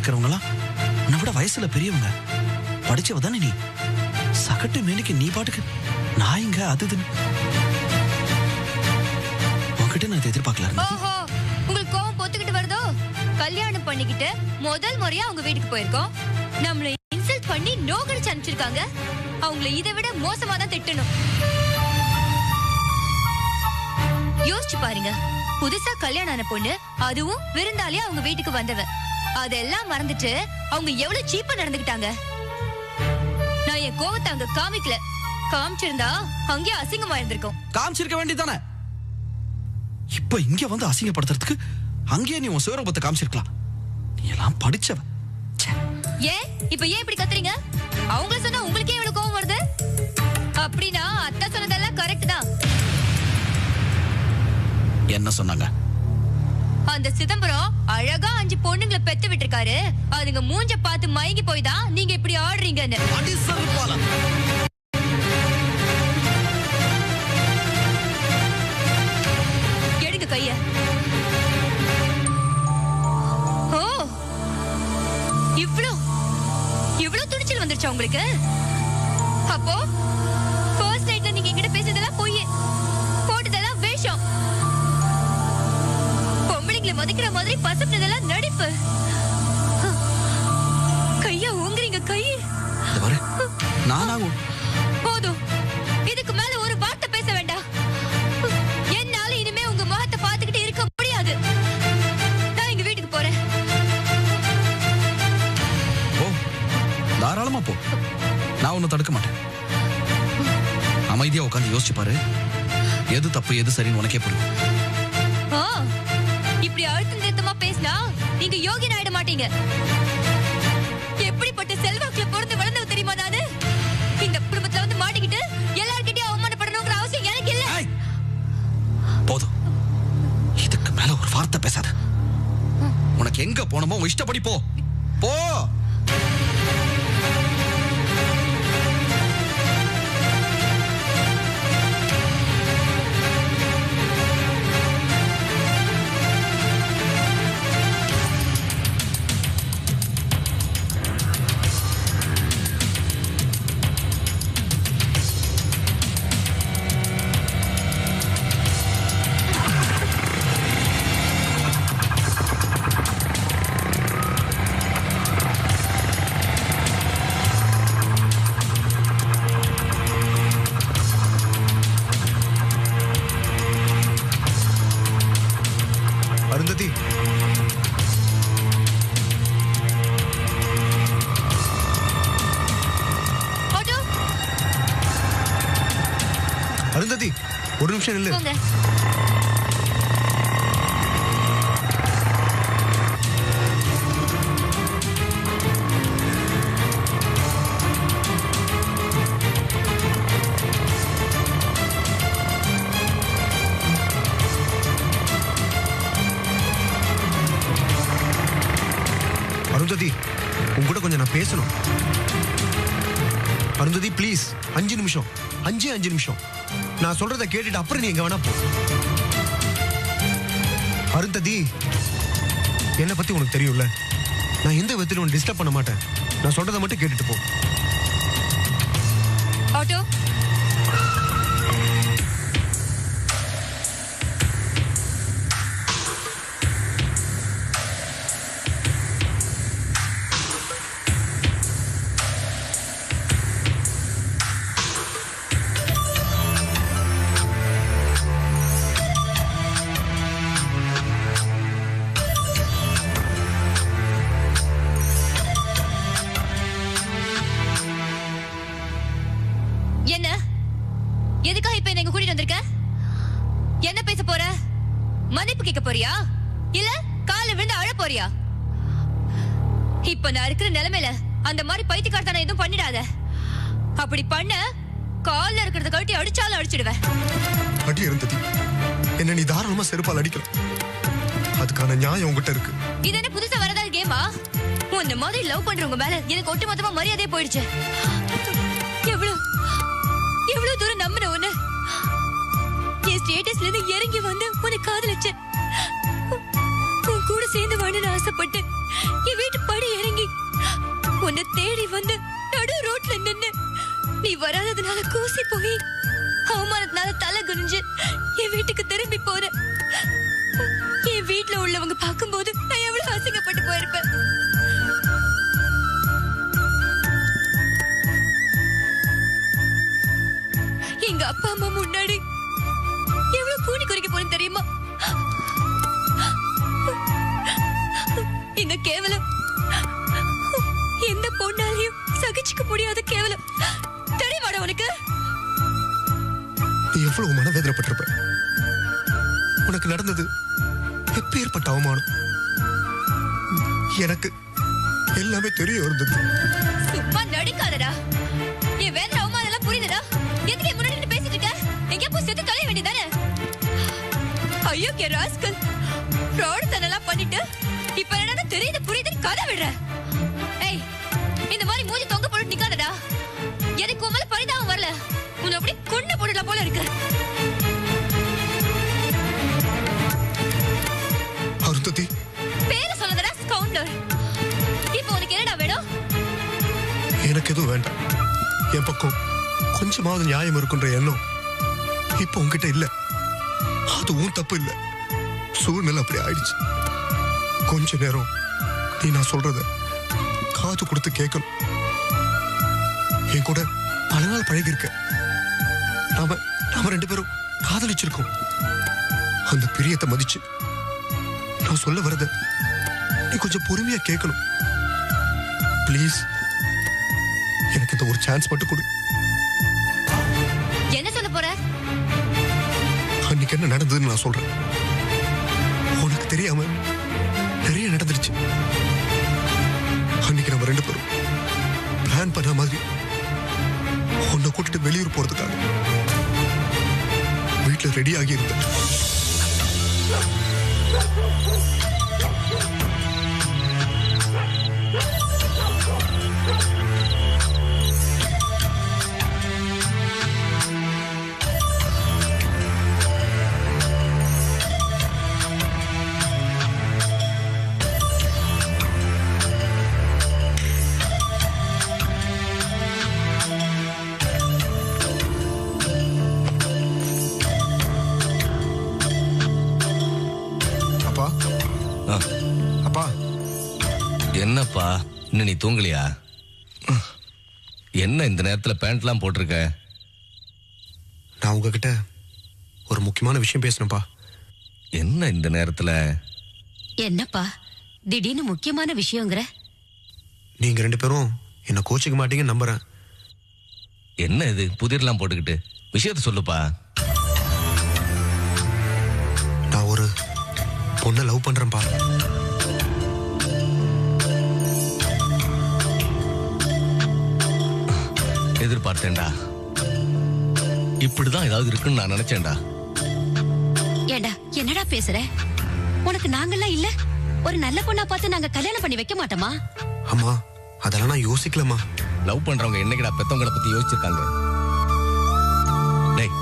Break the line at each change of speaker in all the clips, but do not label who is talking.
இருக்கிறவங்க எல்லாம் உன்னை விட வயசுல பெரியவங்க, படிச்சவ தானே நீ. சகட்டு மேனிக்கு நீ பாட்டுக்கு நான் இங்க அதுன்னு உன்கிட்ட நான் எதிர்பார்க்கல.
ஓஹோ, உங்களுக்கு கோவம் பொத்துக்கிட்டு வருதோ? கல்யாணம் பண்ணிக்கிட்டு முதல் முறையா அவங்க வீட்டுக்கு போயிருக்கோம். நம்மள இன்சல்ட் பண்ணி நோகடிச்சு அனுப்பிச்சிருக்காங்க. அவங்கள இதை விட மோசமா தான் திட்டணும். யோசிச்சு பாருங்க, புதுசா கல்யாணம் ஆன பொண்ணு, அதுவும் விருந்தாளியா அவங்க வீட்டுக்கு வந்தவ. அதெல்லாம் மறந்துட்டு அவங்க எவ்வளவு சீப்பா நடந்துக்கிட்டாங்க. நான் என் கோவத்தை அங்க காமிக்கல. காமிச்சிருந்தா அங்கேயே அசிங்கமா இருந்திருக்கும்.
காமிச்சிருக்க வேண்டியதானே. இப்ப இங்க வந்து அசிங்கப்படுத்துறதுக்கு அங்கேயே நீ உன் சிவரூபத்தை காமிச்சிருக்கலாம். நீ எல்லாம் படிச்சவ.
ஏன் இப்ப ஏன் இப்படி கத்துறீங்க? அவங்கள சொன்னா உங்களுக்கே எவ்வளவு கோவம் வருது? அப்படின்னா அத்தா சொன்னதெல்லாம் கரெக்ட் தான்.
என்ன சொன்னாங்க?
அந்த சிதம்பரம் அழகா 5 பொண்ணுங்களை பெத்து விட்டுருக்காரு. அதுங்க மூஞ்ச பார்த்து மயங்கி போய் தான் நீங்க இப்படி ஆடுறீங்கன்னு. எடுங்க கைய. ஓ, இவ்ளோ துணிச்சல் வந்துருச்சா உங்களுக்கு? அப்போ ஃபர்ஸ்ட் நைட்ல நீங்க என்கிட்ட பேசுறதெல்லாம் பொய், போட்டதெல்லாம் வேஷம். பொம்பளைங்களை மதிக்கிற மாதிரி பசப்பதெல்லாம் நடிப்பு. கையா ஊங்குறீங்க கை. போதும், இதுக்கு மேல ஒரு வார்த்தை பேச வேண்டாம். என்னால இனிமே உங்க முகத்தை பார்த்துக்கிட்டு இருக்க முடியாது. நான் எங்க வீட்டுக்கு போறேன்.
தாராளமா போ, நான் உன்னை தடுக்க மாட்டேன். அமைதியா உட்காந்து யோசிச்சு பாரு, எது தப்பு எது சரின்னு உனக்கே புரியும்.
இப்படி அழுத்தம் திருத்தமா பேசினா நீங்க யோகியன் ஆயிட மாட்டீங்க. எப்படிப்பட்ட செல்வாக்குல பொறுத்து வளர்ந்தவ தெரியுமா நானு? இந்த குடும்பத்துல வந்து மாட்டிக்கிட்டு எல்லார்கிட்டயும் அவமானப்படணுங்கிற அவசியம் எனக்கு இல்ல.
போதும், இதுக்கு மேல ஒரு வார்த்தை பேசாத. உனக்கு எங்க போனமோ இஷ்டப்படி போ. போ. அருந்ததி, அருந்ததி ஒரு நிமிஷம் நில்லு. அருந்ததி, உங்ககிட்ட கொஞ்சம் நான் பேசணும். அருந்ததி ப்ளீஸ், 5 நிமிஷம், 5 நிமிஷம். நான் சொல்றத கேட்டுட்டு அப்புறம் நீ எங்க வேணா போ. அருந்ததி, என்னை பத்தி உனக்கு தெரியும்ல, நான் எந்த விதத்திலும் உன்னை டிஸ்டர்ப் பண்ண மாட்டேன். நான் சொல்றதை மட்டும் கேட்டுட்டு போ.
ஆட்டோ, என்ன எதுக்காக இப்ப என்ன கூட்டிட்டு வந்திருக்க? என்ன பேச போற? மன்னிப்பு கேட்க போறியா இல்ல கால விழுந்து அழ போறியா? இப்ப நான் இருக்கிற நிலைமையில அந்த மாதிரி பைத்தியக்காரத்தனை எதுவும் பண்ணிடாத. அப்படி பண்ண கால்ல இருக்கிறத கழட்டி அடிச்சாலும் அடிச்சிடுவேன்.
அடி இருந்தது என்ன நீ தாராளமா செருப்பால் அடிக்கலாம். அதுக்கான நியாயம் உங்ககிட்ட இருக்கு.
இது என்ன புதுசா வரதா கேமா? உன்ன மாதிரி லவ் பண்றவங்க மேல எனக்கு ஒட்டுமொத்தமா மரியாதையே போயிடுச்சு. எவ்வளவு தூரம் நம்பின உன்னை, என் ஸ்டேட்டஸ்ல இருந்து இறங்கி வந்து உன்னை காதலிச்சேன். உன் கூட சேர்ந்து வாழணும்னு ஆசைப்பட்டு என் வீட்டு படி உன்னை தேடி வந்து நடு ரோட்ல நின்னு நீ வராததுனால கூசி போய் அவமானத்தினால தலை குனிஞ்சு என் வீட்டுக்கு திரும்பி போற. என் வீட்டுல உள்ளவங்க பார்க்கும்போது நான் எவ்வளவு அசிங்கப்பட்டு போயிருப்பேன். எங்க அப்பா அம்மா முன்னாடி எவ்வளவு கூனி குறைக்க போறேன் தெரியுமா? இந்த கேவலம் எந்த பொண்ணாலையும் சகிச்சுக்க முடியாத கேவலம் தெரியுமாடா உனக்கு?
நீ எவ்வளவு மனவேதனைப்பட்டிருப்ப. உனக்கு நடந்தது எப்பேற்பட்ட அவமானம் எனக்கு எல்லாமே தெரிய இருந்தது.
சும்மா நடிக்காதடா. என் வேதனை அவமானம் எல்லாம் புரியுதுடா. எதுக்கு என் முன்னாடி பேசிட்டு இருக்க? எங்க போய் செத்து தொலைய வேண்டியதானே? ஐயோ கே ராஸ்கல், ஃப்ராட் தனலாம் பண்ணிட்டு இப்ப என்னடா தெரியுது புரியுதுன்னு கதை விடுற. ஏய், இந்த மாதிரி மூஞ்சி தொங்க போட்டு நிக்காதடா. எனக்கு உன் மேல பரிதாபம் வரல, உன்னை அப்படி கொண்டு போடலாம் போல இருக்கு.
அருந்ததி,
பேரை சொல்லாதடா ஸ்கவுண்டர். இப்போ உனக்கு என்னடா வேணும்?
எனக்கு எதுவும் வேண்டாம். என் பக்கம் கொஞ்சமாவது நியாயம் இருக்குன்ற எண்ணம் இப்ப உன்கிட்ட இல்ல. அது உன் தப்பு இல்ல, சூழ்நிலை அப்படி ஆயிடுச்சு. கொஞ்ச நேரம் நீ நான் சொல்றத காது கொடுத்து கேட்கணும். என் கூட பல நாள் பழகி இருக்க. நாம ரெண்டு பேரும் காதலிச்சிருக்கோம். அந்த பிரியத்தை மதிச்சு நான் சொல்ல வரத நீ கொஞ்சம் பொறுமையா கேட்கணும். பிளீஸ், எனக்கு இந்த ஒரு சான்ஸ் மட்டும் கொடு.
என்ன சொல்ல போற?
அன்னைக்கு என்ன நடந்ததுன்னு நான் சொல்றேன். உனக்கு தெரியாம நிறைய நடந்துருச்சு. அன்னைக்கு நம்ம ரெண்டு பேரும் பிளான் பண்ண மாதிரி உன்னை கூட்டிட்டு வெளியூர் போறதுக்காக வீட்டுல ரெடி ஆகி இருந்தேன்.
என்னப்பா, இன்னும் நீ தூங்கலையா? என்ன இந்த நேரத்துல பேண்ட்லாம் போட்டிருக்க?
நான் உங்ககிட்ட ஒரு முக்கியமான விஷயம் பேசணும்ப்பா.
என்ன இந்த நேரத்துல?
என்னப்பா திடீர்னு முக்கியமான விஷயங்கிற?
நீங்க ரெண்டு பேரும் என்ன கோச்சிக்க மாட்டீங்கன்னு நம்புறேன்.
என்ன இது புதிர்லாம் போட்டுக்கிட்டு? விஷயத்த சொல்லுப்பா.
நான் ஒரு பொண்ணை லவ் பண்றேன்ப்பா.
எதிர்பார்த்தேன்டா. இப்படிதான் ஏதாவது இருக்குன்னு நான் நினைச்சேன்டா.
ஏண்டா என்னடா பேசுற? உனக்கு நாங்கெல்லாம் இல்ல? ஒரு நல்ல பொண்ணா பார்த்து நாங்க கல்யாணம் பண்ணி வைக்க மாட்டோமா?
அம்மா, அதெல்லாம் நான் யோசிக்கலமா.
லவ் பண்றவங்க என்னைக்குடா பெத்தவங்களை பத்தி யோசிச்சிருக்காங்க? டேய்,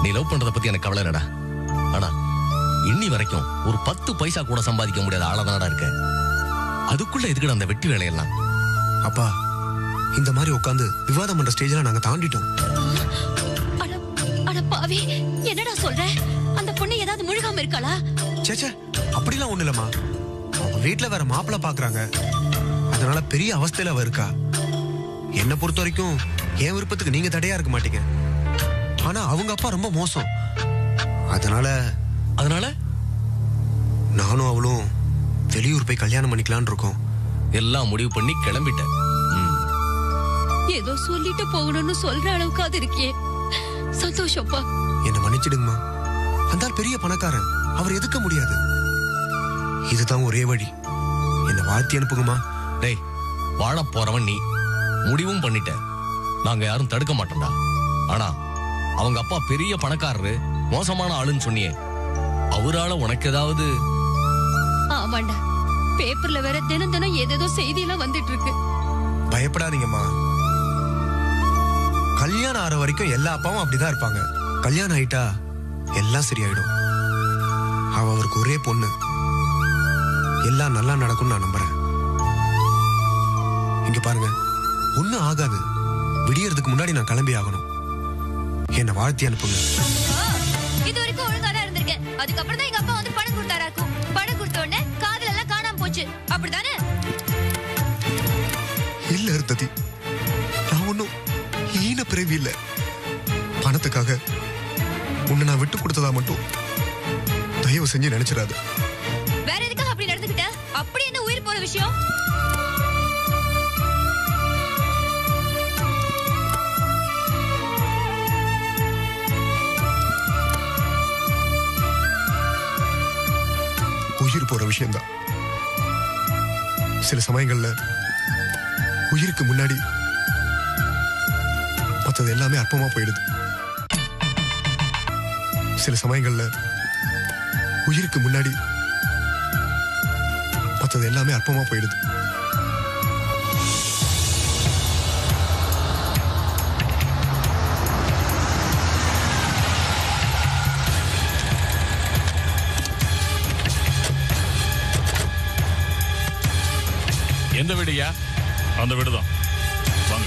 நீ லவ் பண்றத பத்தி எனக்கு கவலை இல்லடா. ஆனா இன்னி வரைக்கும் ஒரு 10 பைசா கூட சம்பாதிக்க முடியாத ஆளாதானடா இருக்க. அதுக்குள்ள எதுக்குடா அந்த வெட்டி வேலையெல்லாம்?
அப்பா, இந்த மாதிரி உட்காந்து விவாதம் பண்ற ஸ்டேஜ்ல நாங்க தாண்டிட்டோம்.
அட பாவி, என்னடா சொல்ற? அந்த பொண்ணு ஏதாவது முழுகாம இருக்காளா?
சேச்சே, அப்படிலாம் ஒண்ணு இல்லம்மா. அவங்க வீட்டுல வேற மாப்பிள்ளை பாக்குறாங்க. அதனால பெரிய அவஸ்தையில அவ இருக்கா. என்ன பொறுத்த வரைக்கும் என் விருப்பத்துக்கு நீங்க தடையா இருக்க மாட்டீங்க. ஆனா அவங்க அப்பா ரொம்ப மோசம். அதனால நானும் அவளும் வெளியூர் போய் கல்யாணம் பண்ணிக்கலாம்னு இருக்கோம்.
எல்லாம் முடிவு பண்ணி கிளம்பிட்டேன்.
ஏதோ சொல்லிட்டு போகணும்னு சொல்ற அளவுக்கு அது இருக்கே. சந்தோஷப்பா.
என்ன மன்னிச்சிடுங்கம்மா. அந்த பெரிய பணக்காரன், அவர் எதுக்க முடியாது. இதுதான் ஒரே வழி. என்ன வாழ்த்தி அனுப்புங்கம்மா.
டேய், வாழ போறவன் நீ. முடிவும் பண்ணிட்ட. நாங்க யாரும் தடுக்க மாட்டோம்டா. ஆனா அவங்க அப்பா பெரிய பணக்காரரு, மோசமான ஆளுன்னு சொன்னியே, அவரால உனக்கு ஏதாவது?
ஆமாண்டா, பேப்பர்ல வேற தினம் தினம் ஏதேதோ செய்தி எல்லாம் வந்துட்டு இருக்கு.
பயப்படாதீங்கம்மா. கல்யாணம் ஆற வரைக்கும் எல்லா அப்பாவும் அப்படிதான் இருப்பாங்க. கல்யாணம் ஆயிட்டா எல்லாம் சரியாயிடும். அவருக்கு ஒரே பொண்ணு. எல்லாம் நல்லா நடக்கும்னு நான் நம்புறேன். இங்க பாருங்க, ஒண்ணும் ஆகாது. விடியறதுக்கு முன்னாடி நான் கிளம்பி ஆகணும். என்ன வாழ்த்தி அனுப்புங்க.
இது வரைக்கும் ஒழுங்கா தான் இருந்திருக்கேன். அதுக்கப்புறம் தான் எங்க அப்பா வந்து பணம் கொடுத்தாராக்கும். பணம் கொடுத்த உடனே காதல் எல்லாம் காணாம போச்சு. அப்படிதானே?
இல்ல அருந்ததி, நான் ஒன்னும் ஈன பிறவி இல்ல. பணத்துக்காக உன்னை நான் விட்டு கொடுத்ததா மட்டும் தயவு செஞ்சு நினைச்சிடாது.
வேற எதுக்காக அப்படி நடந்துக்கிட்ட? அப்படி என்ன உயிர் போற விஷயம்?
உயிர் போற விஷயம்தான். சில சமயங்கள்ல உயிருக்கு முன்னாடி மற்றது எல்லாமே அற்பமா போயிடுது. சில சமயங்கள்ல உயிருக்கு முன்னாடி மற்றது எல்லாமே அற்பமா போயிடுது.
எந்த வீடுயா? அந்த வீடுதான். வாங்க.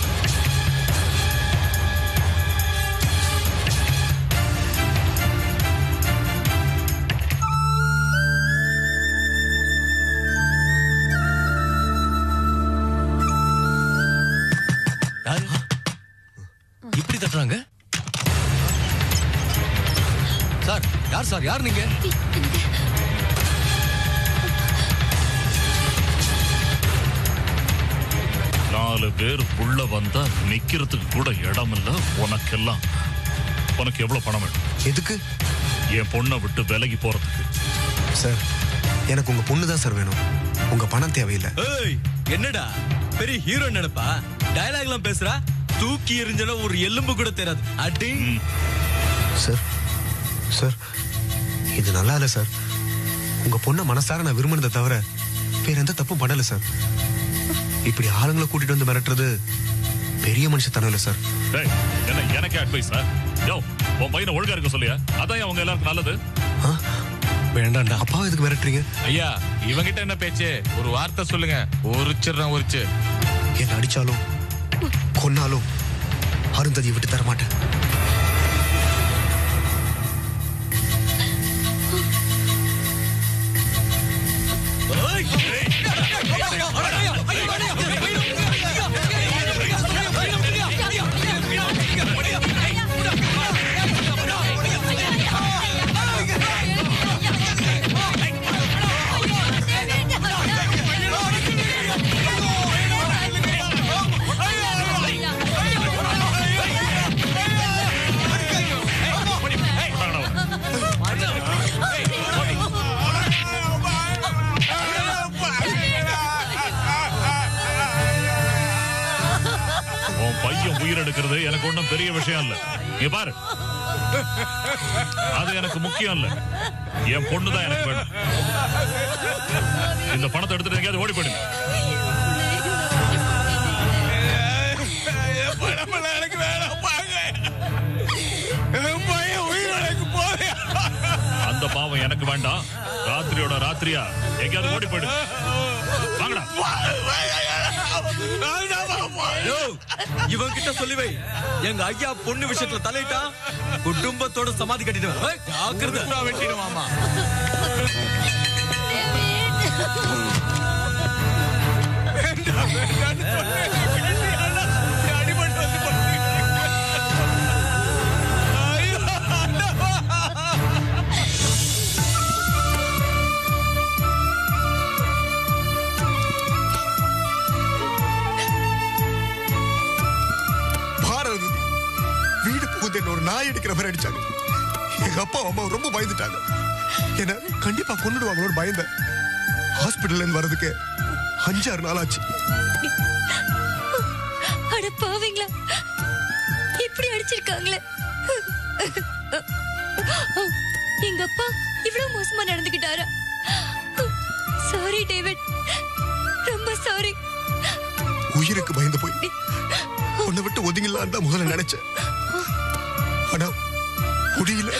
இப்படி தட்டுறாங்க? சார், யார் சார்? யார் நீங்க?
நாலு பேர் உள்ள வந்தா நிக்கிறதுக்கு கூட இடம் இல்ல. உனக்கெல்லாம் உனக்கு எவ்வளவு பணம் வேணும்?
எதுக்கு?
என் பொண்ணை விட்டு விலகி போறதுக்கு.
சார், எனக்கு உங்க பொண்ணு தான் சார் வேணும். உங்க பணம் தேவையில்லை.
ஏய், என்னடா பெரிய ஹீரோ நினைப்பா? டயலாக் எல்லாம் பேசுறா? தூக்கி எறிஞ்சனா ஒரு எலும்பு கூட தெரியாது. அடி.
சார், சார், இது நல்லா இல்ல சார். உங்க பொண்ணை மனசார நான் விரும்பினதை தவிர வேற எந்த தப்பும் பண்ணல சார். இப்படி ஆளுங்களை கூட்டிட்டு வந்து மிரட்டுறது பெரிய மனுஷத்தனம் இல்ல சார்.
டேய், என்ன எனக்கு அட்வைஸ்? யோ, உன் பையனை ஒழுங்கா இருக்க சொல்லியா? அதான் அவங்க எல்லாருக்கும் நல்லது.
வேண்டாண்டா.
அப்பாவை எதுக்கு மிரட்டுறீங்க?
ஐயா, இவங்கிட்ட என்ன பேச்சு? ஒரு வார்த்தை சொல்லுங்க. உரிச்சிடுறேன், உரிச்சு.
என்ன அடிச்சாலும் கொன்னாலும் அருந்ததியை விட்டு தர மாட்டேன்.
உயிர் எடுக்கிறது எனக்கு ஒன்றும் பெரிய விஷயம் இல்ல. நீ பாரு, அது எனக்கு முக்கியம் இல்ல. என் பொண்ணுதான் எனக்கு வேணும். இந்த பணத்தை எடுத்துட்டு எங்கேயாவது ஓடி போயிடுங்க. அந்த பாவம் எனக்கு வேண்டாம். ராத்திரியோட ராத்திரியா எங்கேயாவது ஓடி போயிடுங்க. வாங்கடா.
இவன் கிட்ட சொல்லி வை, எங்க ஐயா பொண்ணு விஷயத்துல தலையிட்டா குடும்பத்தோட சமாதி கட்டிடுவேன். வெட்டிடுவாமா.
ஒரு நாய் அடிக்கிற மாதிரி அடிச்சாங்க. எங்க அப்பா அம்மா ரொம்ப பயந்துட்டாங்க. என்ன கண்டிப்பா கொன்னுடுவாங்களோன்னு பயந்தேன். ஹாஸ்பிடல்ல இருந்து வரதுக்கு 5-6 நாள் ஆச்சு.
அட பாவீங்களா, இப்படி அடிச்சிருக்காங்களே. எங்க அப்பா இவ்வளவு மோசமா நடந்துக்கிட்டாரா? சாரி டேவிட், ரொம்ப சாரி.
உயிருக்கு பயந்து போய் உன்னை விட்டு ஒதுங்கலான்னு தான் முதல்ல நினைச்சேன். ஆனா முடியல.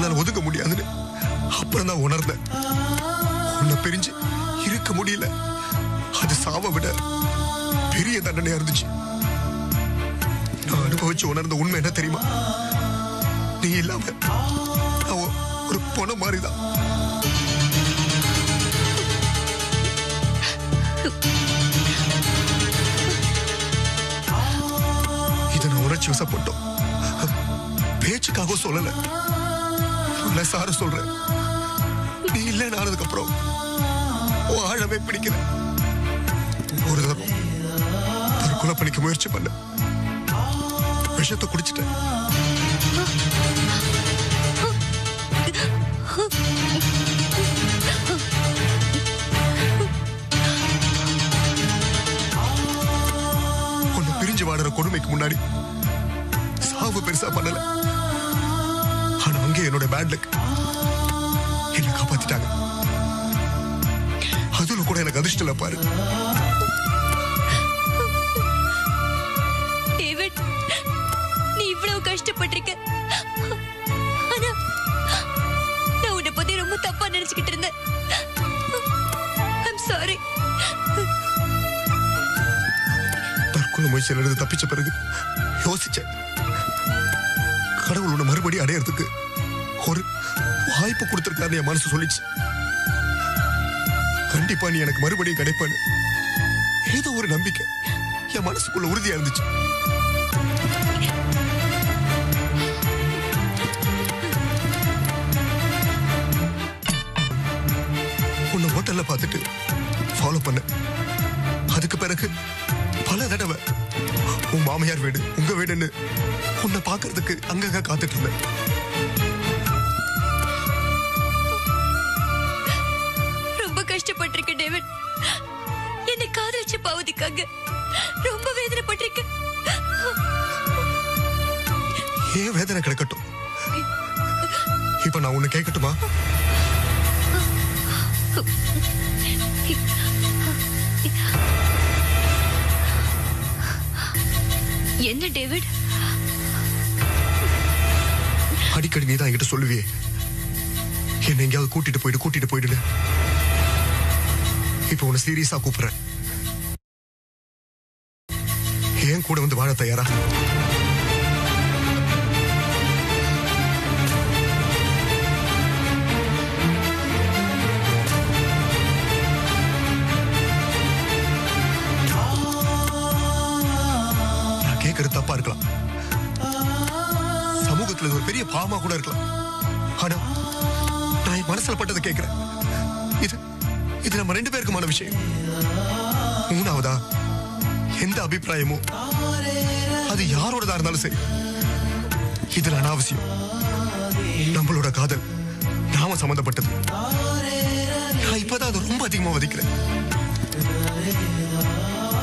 என்னால ஒதுங்க முடியாதுன்னு அப்புறம் தான் உணர்ந்தேன். உன்னை பிரிஞ்சு இருக்க முடியல. அது சாவை விட பெரிய தண்டனையா இருந்துச்சு. நான் அனுபவிச்சு உணர்ந்த உண்மை என்ன தெரியுமா? நீ இல்லாம நான் ஒரு பொண்ண மாதிரிதான். இதை நான் உணர்ச்சி வசப்பட்டோம். பேச்சுக்காக சொல்லல. நான் சார சொல்றேன். நீ இல்லைன்னு ஆனதுக்கு அப்புறம் ஆழமே பிடிக்கல. ஒரு தரம் தற்கொலை பண்ணிக்க முயற்சி பண்ண விஷத்தை குடிச்சிட்டேன். உன்னை பிரிஞ்சு வாடுற கொடுமைக்கு முன்னாடி சாவு பெருசா பண்ணல. ஆனா அங்கே என்னோட பேட் லக் என்னை காப்பாத்திட்டாங்க. அதுல கூட எனக்கு அதிர்ஷ்டம் இல்ல பாரு.
டேவிட், நீ இவ்வளவு கஷ்டப்பட்டிருக்க. ஆனா நான் உன்னை பத்தி ரொம்ப தப்பா நினைச்சுக்கிட்டு இருந்தேன். I'm sorry.
தற்கொலை முயற்சியில இருந்து தப்பிச்ச பிறகு யோசிச்சேன். கடவுள் உன்னை மறுபடியும் அடையறதுக்கு ஒரு வாய்ப்பு கொடுத்திருக்காரு என் மனசு சொல்லிச்சு. கண்டிப்பா நீ எனக்கு மறுபடியும் கிடைப்பான்னு ஏதோ ஒரு நம்பிக்கை என் மனசுக்குள்ள உறுதியா இருந்துச்சு. உன்னை ஹோட்டல்ல பார்த்துட்டு ஃபாலோ பண்ண. அதுக்கு பிறகு பல தடவை உன் மாமியார் வீடு உங்க வீடுன்னு உன்னை பார்க்கறதுக்கு அங்கங்க காத்துட்டு இருந்தேன்.
ரொம்ப கஷ்டப்பட்டிருக்க டேவிட். என்னை காதலிச்ச பாவதிக்காக ரொம்ப வேதனைப்பட்டிருக்க.
ஏன் வேதனை கிடக்கட்டும். இப்ப நான் உன்னை கேட்கட்டுமா?
என்ன டேவிட்?
அடிக்கடி நீ தான் என்கிட்ட சொல்லுவியே, என்ன எங்கேயாவது கூட்டிட்டு போயிடுன்னு. இப்ப உன்னை சீரியஸா கூப்பிடுறேன். ஏன் கூட வந்து வாழ தயாரா? நான் கேட்கறது தப்பா இருக்கலாம். சமூகத்துல இது ஒரு பெரிய பாவமா கூட இருக்கலாம். ஆனா நான் என் மனசுல பட்டதை கேட்கிறேன். இது நம்ம 2 பேருக்குமான விஷயம். மூணாவதா எந்த அபிப்பிராயமோ அது யாரோடதா இருந்தாலும் சரி, இதுல அனாவசியம். நம்மளோட காதல் நாம சம்பந்தப்பட்டது. நான் இப்பதான் அதை ரொம்ப அதிகமா வதிக்கிறேன்.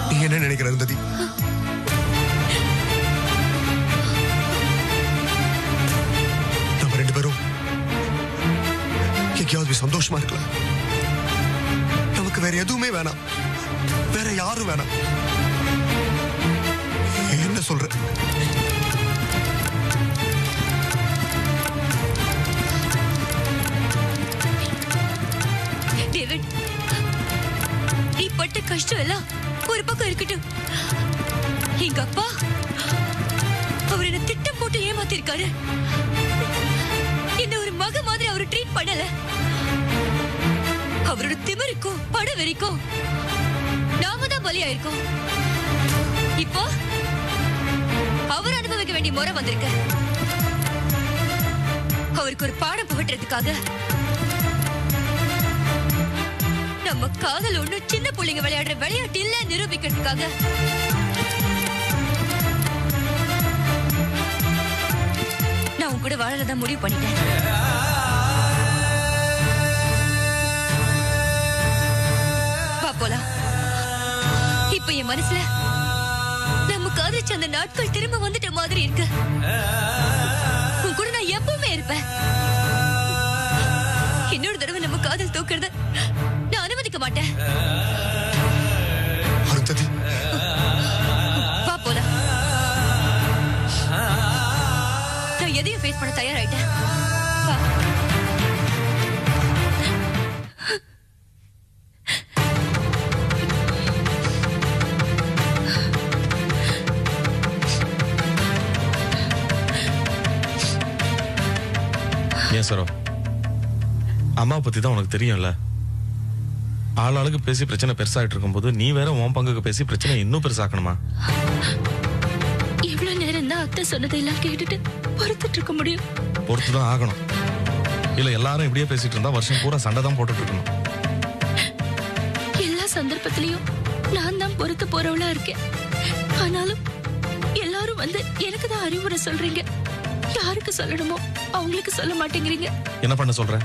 நீ என்ன நினைக்கிற அருந்ததி? நம்ம 2 பேரும் எங்கேயாவது சந்தோஷமா இருக்கலாம். நமக்கு வேற எதுவுமே வேணாம், வேற யாரும் வேணாம். என்ன சொல்ற?
டேவிட், நீ பட்ட கஷ்டம் எல்லாம் ஒரு பக்கம் இருக்கட்டும். எங்க அப்பா அவர் என்ன திட்டம் போட்டு ஏமாத்திருக்காரு. என்ன ஒரு மக மாதிரி அவரு ட்ரீட் பண்ணல. அவரோட திமிருக்கும் பட வெறிக்கும் நாம தான் பலியாயிருக்கோம். இப்போ அவர் அனுபவிக்க வேண்டிய முறை வந்திருக்கு. அவருக்கு ஒரு பாடம் புகட்டுறதுக்காக நம்ம காதல் ஒண்ணு சின்ன பிள்ளைங்க விளையாடுற விளையாட்டு இல்ல நிரூபிக்கிறதுக்காக நான் உன் கூட வாழறதா முடிவு பண்ணிட்டேன். போலாம். இப்ப என் மனசுல நம்ம காதலிச்ச அந்த நாட்கள் திரும்ப வந்துட்ட மாதிரி இருக்கு. உன் கூட நான் எப்பவுமே இருப்பேன். இன்னொரு தடவை நம்ம காதல் தூக்குறத நான் அனுமதிக்க மாட்டேன். வா போலாம். நான் எதையும் ஃபேஸ் பண்ண தயாராயிட்டேன். வா.
ஏன் சரோ, அம்மா பத்தி தான் உனக்கு தெரியும்ல. ஆளாளுக்கு பேசி பிரச்சனை பெருசாயிட்டு இருக்கும்போது நீ வேற உன் பங்குக்கு பேசி பிரச்சனை இன்னும் பெருசாக்கணுமா?
இவ்வளவு நேரம் தான் அத்தை சொன்னதெல்லாம் கேட்டுட்டு பொறுத்துட்டு இருக்க முடியும்.
பொறுத்துதான் ஆகணும். இல்ல எல்லாரும் இப்படியே பேசிட்டு இருந்தா வருஷம் பூரா சண்டை தான் போட்டுட்டு இருக்கணும்.
எல்லா சந்தர்ப்பத்திலையும் நான் தான் பொறுத்து போறவளா இருக்கேன். ஆனாலும் எல்லாரும் வந்து எனக்கு தான் அறிவுரை சொல்றீங்க. யாருக்கு சொல்லணுமோ அவங்களுக்கு சொல்ல மாட்டேங்கிறீங்க.
என்ன பண்ண சொல்ற?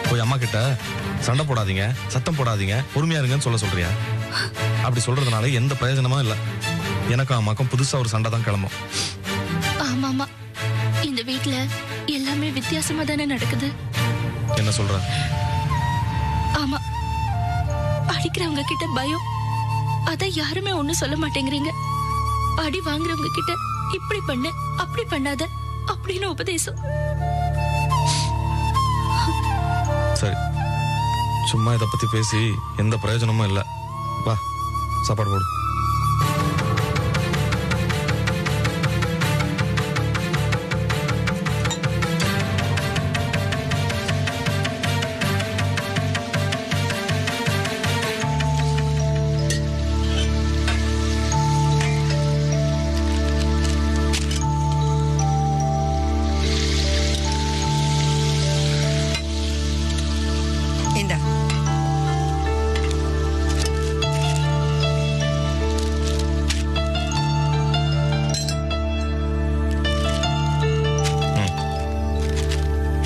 போய் அம்மா கிட்ட சண்டை போடாதீங்க, சத்தம் போடாதீங்க, பொறுமையா இருங்கன்னு சொல்றியா? அப்படி சொல்றதுனால எந்த பிரயோஜனமும் இல்ல. எனக்கும் அம்மாக்கும் புதுசா ஒரு சண்டை தான் கிளம்பும்.
ஆமாமா, இந்த வீட்ல எல்லாமே வித்தியாசமா தானே நடக்குது.
என்ன சொல்ற?
ஆமா, அடிக்கிறவங்க கிட்ட பயம், அத யாருமே ஒண்ணும் சொல்ல மாட்டேங்கிறீங்க. அடி வாங்குறவங்க கிட்ட இப்படி பண்ணு, அப்படி பண்ணாத அப்படின்னு உபதேசம்.
சரி, சும்மா இத பத்தி பேசி எந்த பிரயோஜனமும் இல்ல. வா, சாப்பாடு போடு.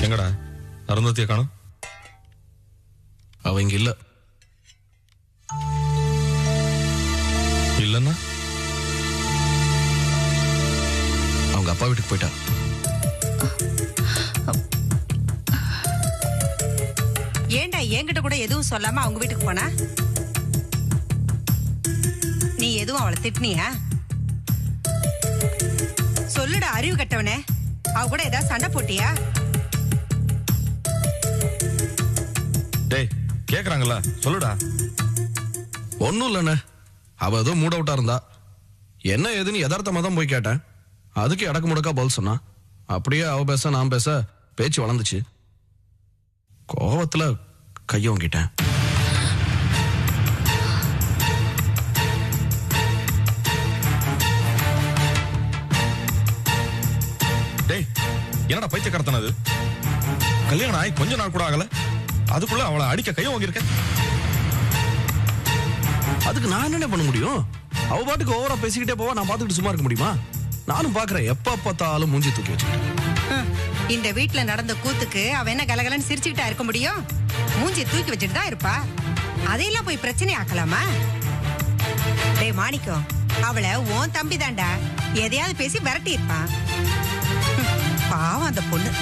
எங்கடா அருந்ததியை காணோம்?
அவ இங்க இல்ல.
இல்லன்னா
அவங்க அப்பா வீட்டுக்கு போயிட்டா.
ஏண்டா என்கிட்ட கூட எதுவும் சொல்லாம அவங்க வீட்டுக்கு போனா? நீ எதுவும் அவளை திட்டினியா? சொல்லுடா அறிவு கட்டவனே, அவ கூட ஏதாவது சண்டை போட்டியா?
டேய், கேக்குறாங்கல்ல, சொல்லுடா.
ஒன்னும் இல்லண்ணே, அவ ஏதோ மூட் அவுட்டா இருந்தா. என்ன ஏதுன்னு யதார்த்தமா தான் போய் கேட்டேன். அதுக்கு இடக்கு முடக்கா பதில் சொன்னா. அப்படியே அவ பேச நான் பேச பேச்சு வளர்ந்துச்சு. கோவத்துல கையோங்கிட்டேன்.
டேய், என்னடா பைத்தியக்காரத்தனது? கல்யாணம் ஆகி கொஞ்ச நாள் கூட ஆகல, அதுக்குள்ள அவளை அடிக்க கையை வாங்கியிருக்க.
அதுக்கு நான் என்ன பண்ண முடியும்? அவ பாட்டுக்கு ஓவரா பேசிக்கிட்டே போவா, நான் பாத்துக்கிட்டு சும்மா இருக்க முடியுமா? நானும் பாக்குறேன், எப்ப பார்த்தாலும் மூஞ்சி தூக்கி வச்சுக்கிட்டேன்.
இந்த வீட்டுல நடந்த கூத்துக்கு அவ என்ன கலகலன்னு சிரிச்சுக்கிட்டா இருக்க முடியும்? மூஞ்சி தூக்கி வச்சுட்டு தான் இருப்பா. அதையெல்லாம் போய் பிரச்சனை ஆக்கலாமா? டேய் மாணிக்கம், அவளை உன் தம்பி தாண்டா, எதையாவது பேசி விரட்டி இருப்பான். பாவம் அந்த பொண்ணு.